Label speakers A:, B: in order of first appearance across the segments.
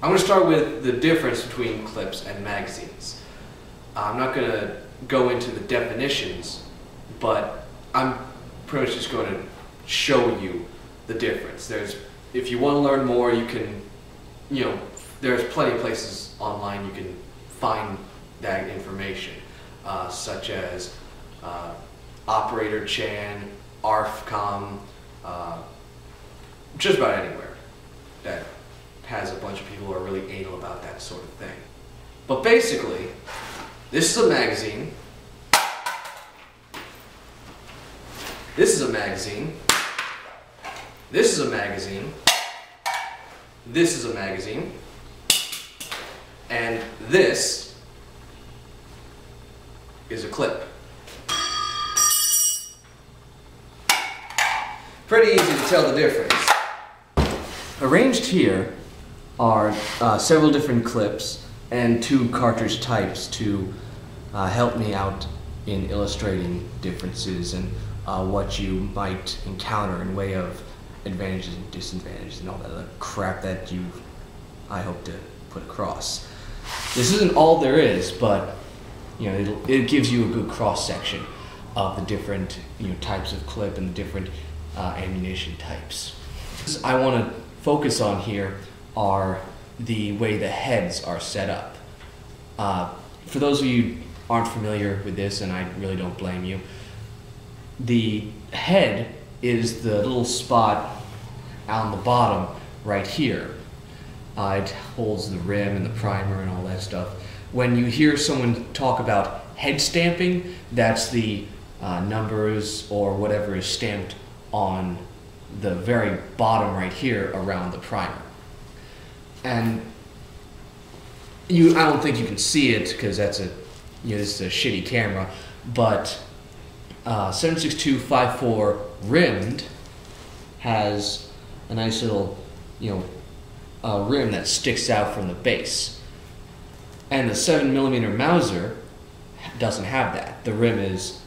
A: I'm going to start with the difference between clips and magazines. I'm not going to go into the definitions, but I'm pretty much just going to show you the difference. If you want to learn more, you can, there's plenty of places online you can find that information, such as Operator Chan, ARFCOM, just about anywhere that has a bunch of people who are really anal about that sort of thing. But basically, this is a magazine. This is a magazine. This is a magazine. This is a magazine. And this is a clip. Pretty easy to tell the difference. Arranged here are several different clips and 2 cartridge types to help me out in illustrating differences and what you might encounter in way of advantages and disadvantages and all that other crap that I hope to put across. This isn't all there is, but it gives you a good cross-section of the different types of clip and the different ammunition types. What I want to focus on here are the way the heads are set up. For those of you who aren't familiar with this, and I really don't blame you, the head is the little spot on the bottom right here. It holds the rim and the primer and all that stuff. When you hear someone talk about head stamping, that's the numbers or whatever is stamped on the very bottom right here around the primer. And I don't think you can see it because that's this is a shitty camera, but 7.6254 rimmed has a nice little rim that sticks out from the base, and the 7mm Mauser doesn't have that. The rim is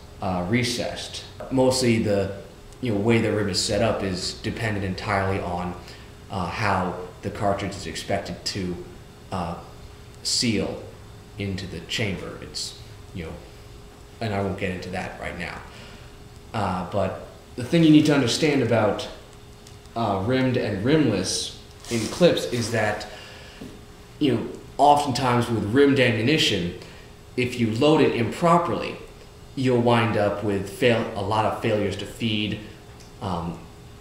A: recessed. Mostly the way the rim is set up is dependent entirely on how the cartridge is expected to seal into the chamber. It's and I won't get into that right now. But the thing you need to understand about rimmed and rimless in clips is that oftentimes with rimmed ammunition, if you load it improperly, you'll wind up with a lot of failures to feed,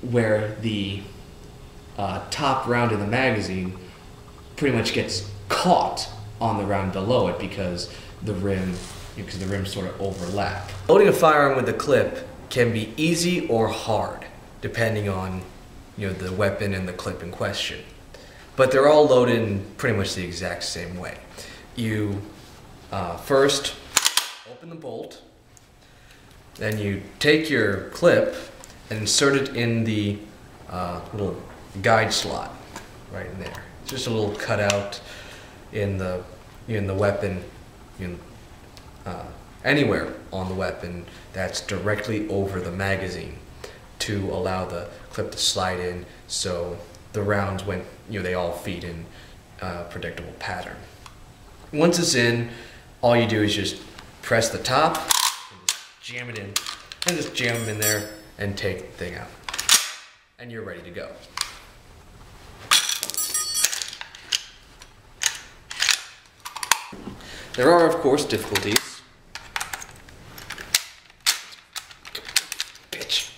A: where the top round in the magazine pretty much gets caught on the round below it because the rims sort of overlap. Loading a firearm with a clip can be easy or hard, depending on the weapon and the clip in question. But they're all loaded in pretty much the exact same way. You first open the bolt, then you take your clip and insert it in the little guide slot right in there. It's just a little cutout in the weapon, anywhere on the weapon that's directly over the magazine to allow the clip to slide in, so the rounds, when they all feed in a predictable pattern. Once it's in, all you do is just press the top and just jam it in, and just jam them in there and take the thing out, and you're ready to go. There are, of course, difficulties. Bitch.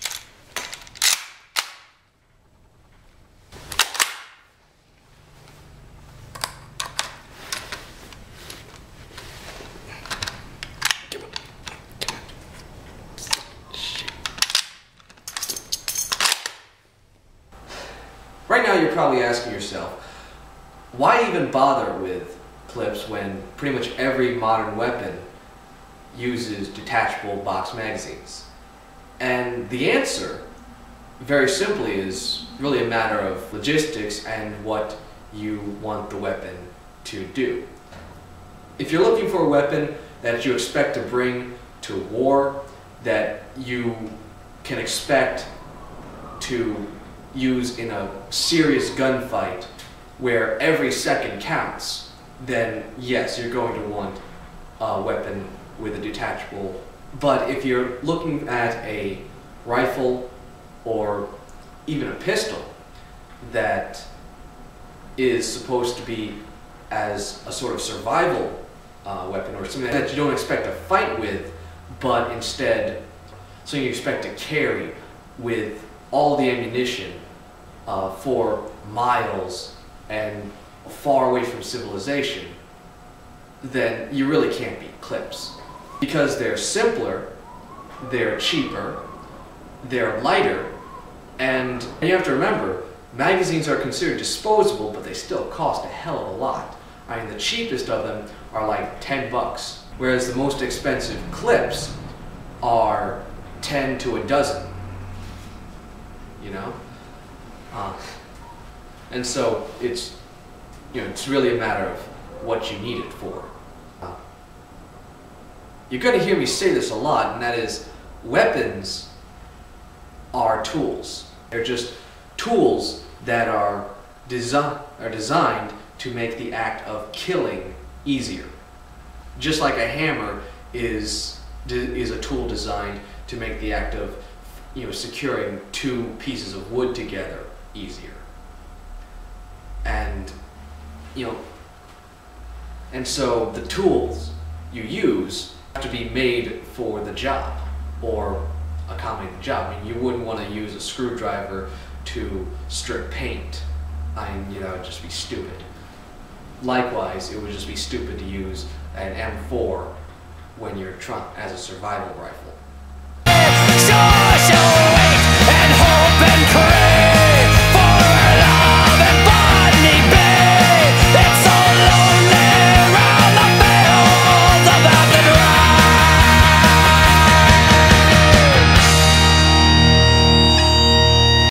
A: Right now you're probably asking yourself, why even bother with clips when pretty much every modern weapon uses detachable box magazines? And the answer, very simply, is really a matter of logistics and what you want the weapon to do. If you're looking for a weapon that you expect to bring to war, that you can expect to use in a serious gunfight where every second counts, then yes, you're going to want a weapon with a detachable. But if you're looking at a rifle or even a pistol that is supposed to be as a sort of survival weapon, or something that you don't expect to fight with, but instead something you expect to carry with all the ammunition for miles and far away from civilization, then you really can't beat clips. Because they're simpler, they're cheaper, they're lighter, and you have to remember, magazines are considered disposable, but they still cost a hell of a lot. I mean, the cheapest of them are like 10 bucks, whereas the most expensive clips are 10 to a dozen, you know? And so it's, you know, it's really a matter of what you need it for. You're going to hear me say this a lot, and that is, weapons are tools. They're just tools that are designed to make the act of killing easier. Just like a hammer is a tool designed to make the act of, you know, securing two pieces of wood together easier. And, you know, and so the tools you use have to be made for the job, or accommodate the job. I mean, you wouldn't want to use a screwdriver to strip paint. I mean, you know, it'd just be stupid. Likewise, it would just be stupid to use an M4 when you're trying as a survival rifle.